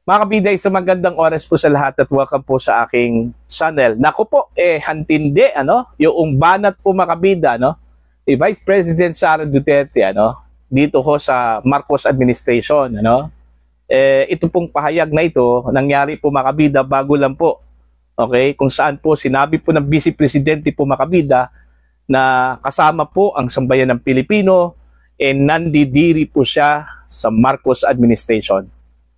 Mga kabida, isang magandang oras po sa lahat at welcome po sa aking channel. Naku po, hantindi, yung banat po mga kabida, ni Vice President Sara Duterte, dito ho sa Marcos administration, ito pong pahayag na ito, nangyari po mga kabida bago lang po, okay, kung saan po sinabi po ng Vice Presidente po mga kabida na kasama po ang sambayan ng Pilipino, nandidiri po siya sa Marcos administration.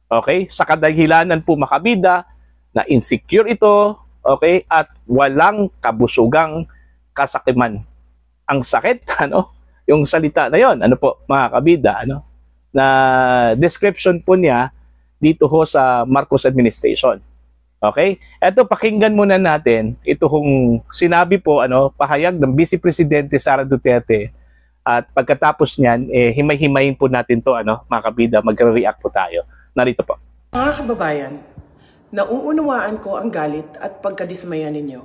Okay? Sa kadahilanan po makabida na insecure ito, okay? At walang kabusugang kasakiman. Ang sakit, yung salita na yon, po, mga kabida, na description po niya dito ho sa Marcos administration. Okay? Ito, pakinggan muna natin ito kung sinabi po, pahayag ng Vice Presidente Sara Duterte. At pagkatapos niyan, himay-himayin po natin to, mga kabida, magre-react po tayo. Narito po. Mga kababayan, nauunawaan ko ang galit at pagkadismaya ninyo.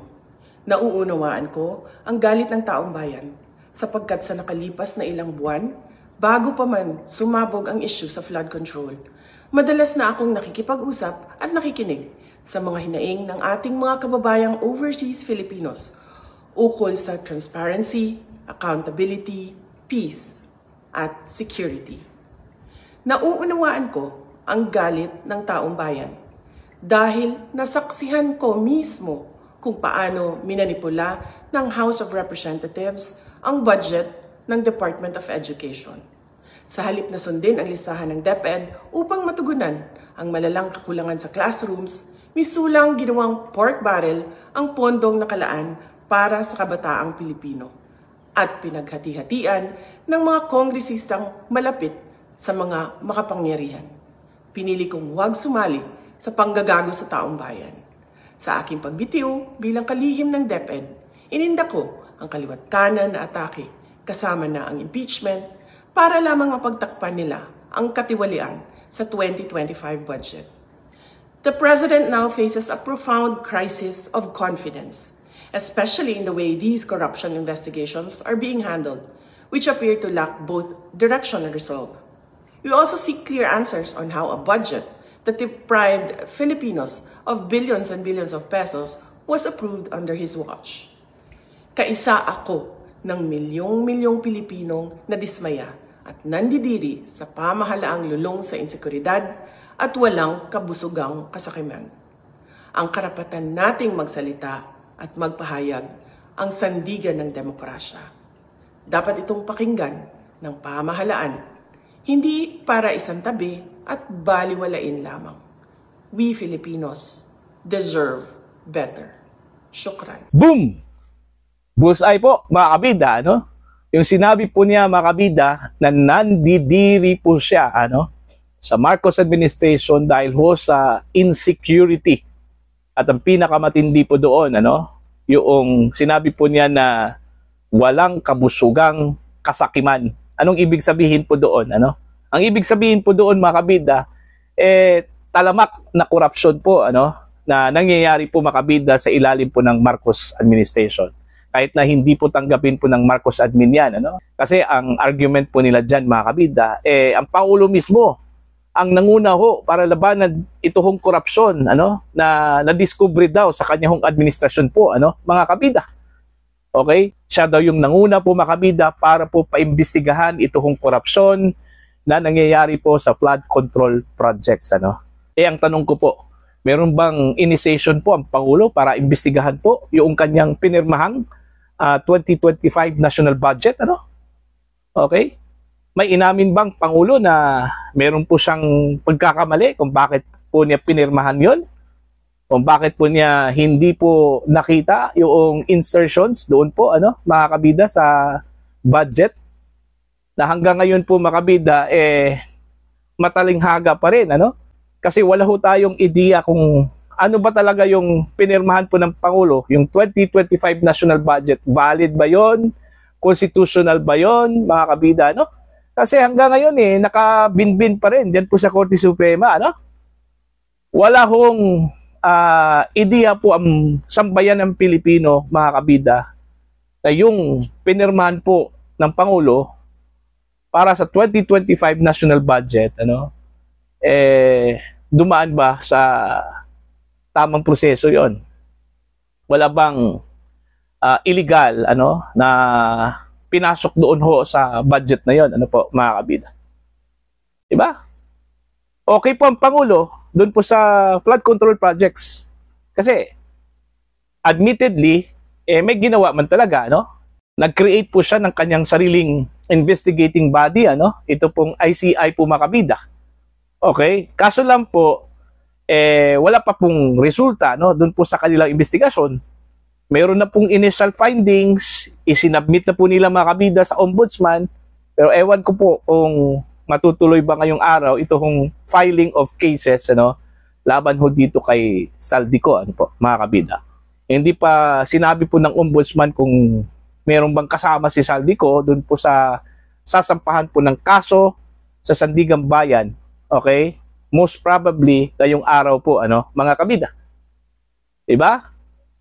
Nauunawaan ko ang galit ng taong bayan sapagkat sa nakalipas na ilang buwan, bago pa man sumabog ang issue sa flood control, madalas na akong nakikipag-usap at nakikinig sa mga hinaing ng ating mga kababayang overseas Filipinos ukol sa transparency, accountability, peace, at security. Nauunawaan ko ang galit ng taong bayan dahil nasaksihan ko mismo kung paano minanipula ng House of Representatives ang budget ng Department of Education. Sa halip na sundin ang listahan ng DepEd upang matugunan ang malalang kakulangan sa classrooms, misulang ginawang pork barrel ang pondong nakalaan para sa kabataang Pilipino at pinaghati-hatian ng mga kongresistang malapit sa mga makapangyarihan. Pinili kong huwag sumali sa panggagago sa taong bayan. Sa aking pagbitiw bilang kalihim ng DepEd, ininda ko ang kaliwat kanan na atake kasama na ang impeachment para lamang mapagtakpan nila ang katiwalian sa 2025 budget. The President now faces a profound crisis of confidence, especially in the way these corruption investigations are being handled, which appear to lack both direction and resolve. We also seek clear answers on how a budget that deprived Filipinos of billions and billions of pesos was approved under his watch. Kaisa ako ng milyong-milyong Pilipinong nadismaya at nandidiri sa pamahalaang lulong sa insekuridad at walang kabusugang kasakiman. Ang karapatan nating magsalita at magpahayag ang sandigan ng demokrasya. Dapat itong pakinggan ng pamahalaan, hindi para isang tabi at baliwalain lamang. We Filipinos deserve better. Shukran. Boom! Bullseye po, mga kabida, Yung sinabi po niya, mga kabida, na nandidiri po siya, sa Marcos administration dahil ho sa insecurity. At ang pinakamatindi po doon, yung sinabi po niya na walang kabusugang kasakiman. Anong ibig sabihin po doon? Ang ibig sabihin po doon, mga kabida, talamak na korupsyon po, na nangyayari po, mga kabida, sa ilalim po ng Marcos administration. Kahit na hindi po tanggapin po ng Marcos admin yan, Kasi ang argument po nila dyan, mga kabida, ang Pangulo mismo ang nanguna ho para labanan ito hong korupsyon, na na-discover daw sa kanyang administrasyon po, mga kabida. Okay? Siya daw yung nanguna po, mga kabida, para po paimbestigahan ito hong korupsyon na nangyayari po sa flood control projects, ang tanong ko po, meron bang initiation po ang Pangulo para imbestigahan po yung kanyang pinirmahang 2025 national budget, Okay? May inamin bang Pangulo na meron po siyang pagkakamali kung bakit po niya pinirmahan yon? Kung bakit po niya hindi po nakita yung insertions doon po, mga kabida, sa budget? Na hanggang ngayon po, mga kabida, matalinghaga pa rin, Kasi wala ho tayong ideya kung ano ba talaga yung pinirmahan po ng Pangulo, yung 2025 national budget. Valid ba yon? Constitutional ba yon, mga kabida, Kasi hanggang ngayon, nakabinbin pa rin dyan po sa Korte Suprema, Wala hong ideya po ang sambayan ng Pilipino, mga kabida, na yung pinirmahan po ng Pangulo para sa 2025 national budget, dumaan ba sa tamang proseso yon? Wala bang illegal na pinasok doon ho sa budget na yon, ano po mga kabida? Diba? Okay po ang Pangulo doon po sa flood control projects. Kasi admittedly, may ginawa man talaga, nag-create po siya ng kanyang sariling investigating body, ito pong ICI po mga kabida. Okay? Kaso lang po, wala pa pong resulta, doon po sa kanilang investigasyon. Meron na pong initial findings, isinabmit na po nila mga kabida sa ombudsman, pero ewan ko po kung matutuloy ba ngayong araw itong filing of cases, laban ho dito kay Zaldico, mga kabida. Hindi pa sinabi po ng ombudsman kung meron bang kasama si Zaldico doon po sa sasampahan po ng kaso sa Sandigan Bayan. Okay? Most probably ngayong araw po, mga kabida. Diba?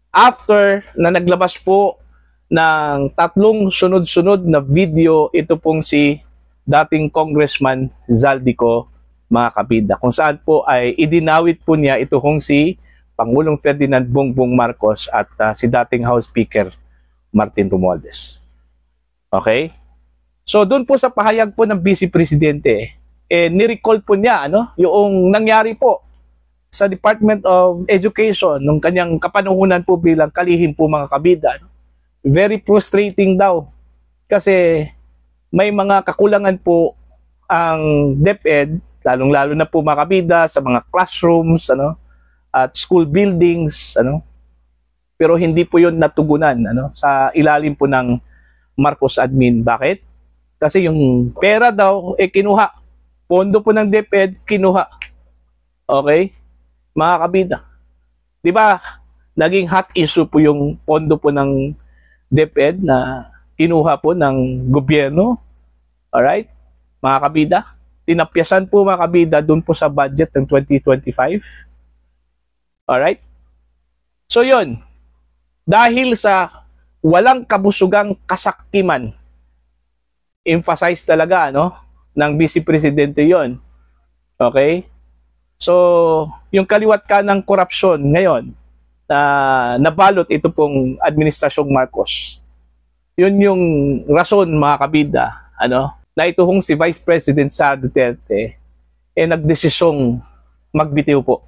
After na naglabas po ng 3 sunod-sunod na video, ito pong si dating Congressman Zaldico, mga kabida, kung saan po ay idinawit po niya ito kung si Pangulong Ferdinand Bongbong Marcos at si dating House Speaker Martin Romualdez. Okay? So doon po sa pahayag po ng Vice Presidente, ni-recall po niya yung nangyari po sa Department of Education nung kanyang kapanuhunan po bilang kalihim po mga kabida. Very frustrating daw kasi may mga kakulangan po ang DepEd, lalong-lalo na po mga kabida sa mga classrooms at school buildings, pero hindi po yun natugunan sa ilalim po ng Marcos admin. Bakit? Kasi yung pera daw kinuha, pondo po ng DepEd kinuha. Okay? Mga kabida, di ba naging hot issue po yung pondo po ng DepEd na kinuha po ng gobyerno? Alright? Mga kabida, tinapyasan po mga kabida doon po sa budget ng 2025. Alright? So yun, dahil sa walang kabusugang kasakiman, emphasize talaga ng Vice Presidente yon. Okay? So, yung kaliwat ka ng korupsyon ngayon na nabalot ito pong Administrasyong Marcos. Yun yung rason mga kabida, na ito hong si Vice President Sara Duterte nagdesisyong magbitiw po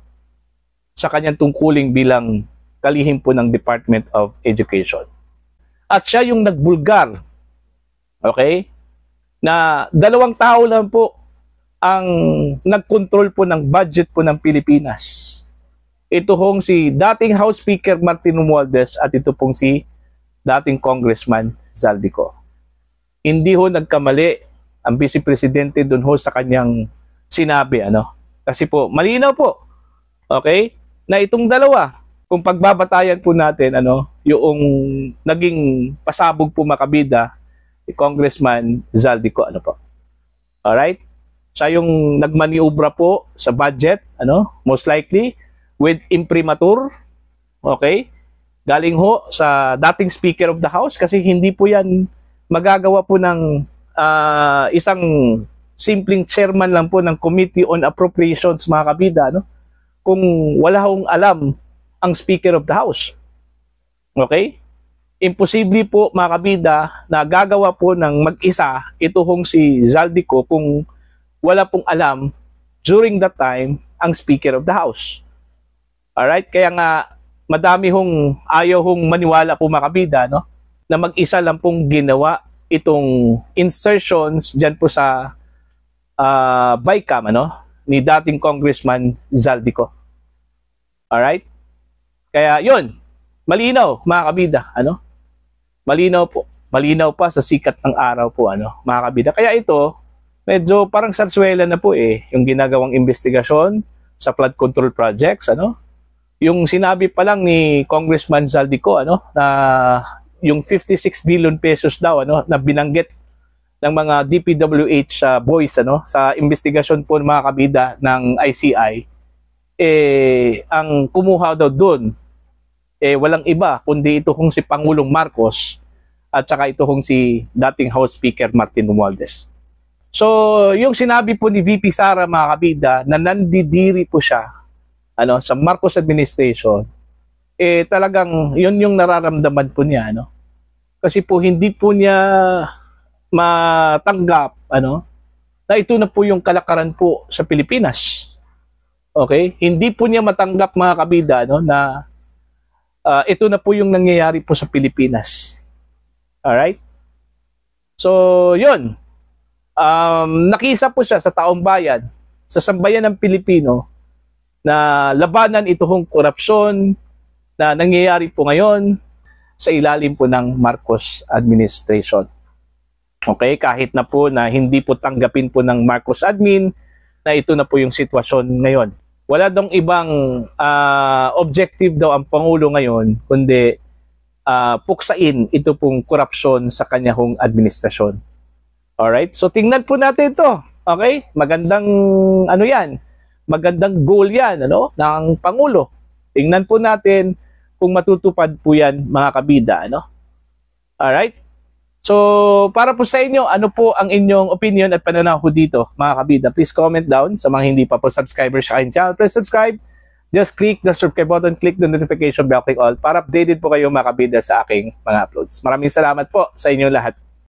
sa kanyang tungkuling bilang kalihim po ng Department of Education. At siya yung nagbulgar, okay, na 2 tao lang po ang nagkontrol po ng budget po ng Pilipinas. Ito hong si dating House Speaker Martin Romualdez at ito pong si dating Congressman Zaldico. Hindi ho nagkamali ang Vice Presidente doon ho sa kanyang sinabi, Kasi po, malinaw po, okay, na itong dalawa, kung pagbabatayan po natin, yung naging pasabog po makabida, ni Congressman Zaldico, po. Alright? Siya yung nagmaniubra po sa budget, most likely with imprimatur, okay? Galing ho sa dating Speaker of the House kasi hindi po yan magagawa po ng isang simpleng chairman lang po ng Committee on Appropriations, mga kabida, kung wala hong alam ang Speaker of the House. Okay? Imposible po mga kabida na gagawa po ng mag-isa ito hong si Zaldico kung wala pong alam during that time ang Speaker of the House. Alright? Kaya nga madami hong ayaw hong maniwala po mga kabida, na mag-isa lang pong ginawa itong insertions dyan po sa BICAM ni dating Congressman Zaldico. Alright? Kaya yun, malinaw mga kabida, malinaw po. Malinaw pa sa sikat ng araw po, mga kabida. Kaya ito, medyo parang sarsuela na po yung ginagawang investigasyon sa flood control projects, Yung sinabi pa lang ni Congressman Zaldico, na yung 56 billion pesos daw, na binanggit ng mga DPWH boys, sa investigasyon po ng mga kabida ng ICI, ang kumuha daw doon, walang iba, kundi ito kung si Pangulong Marcos at saka ito kung si dating House Speaker Martin Romualdez. So, yung sinabi po ni VP Sara, mga kabida, na nandidiri po siya sa Marcos administration, talagang yun yung nararamdaman po niya. Kasi po hindi po niya matanggap na ito na po yung kalakaran po sa Pilipinas. Okay? Hindi po niya matanggap, mga kabida, na ito na po yung nangyayari po sa Pilipinas. Alright? So, yun. Nakisa po siya sa taong bayan, sa sambayan ng Pilipino, na labanan itong korupsyon na nangyayari po ngayon sa ilalim po ng Marcos administration. Okay, kahit na po na hindi po tanggapin po ng Marcos admin na ito na po yung sitwasyon ngayon. Wala dong ibang objective daw ang Pangulo ngayon, kundi puksain ito pong korupsyon sa kanya hong administrasyon. Alright, so tingnan po natin ito. Okay, magandang magandang goal yan ng Pangulo. Tingnan po natin kung matutupad po yan, mga kabida. Alright, so para po sa inyo, ano po ang inyong opinion at pananaw po dito, mga kabida? Please comment down. Sa mga hindi pa po subscriber sa aking channel, please subscribe. Just click the subscribe button, click the notification bell, click all para updated po kayo, mga kabida, sa aking mga uploads. Maraming salamat po sa inyo lahat.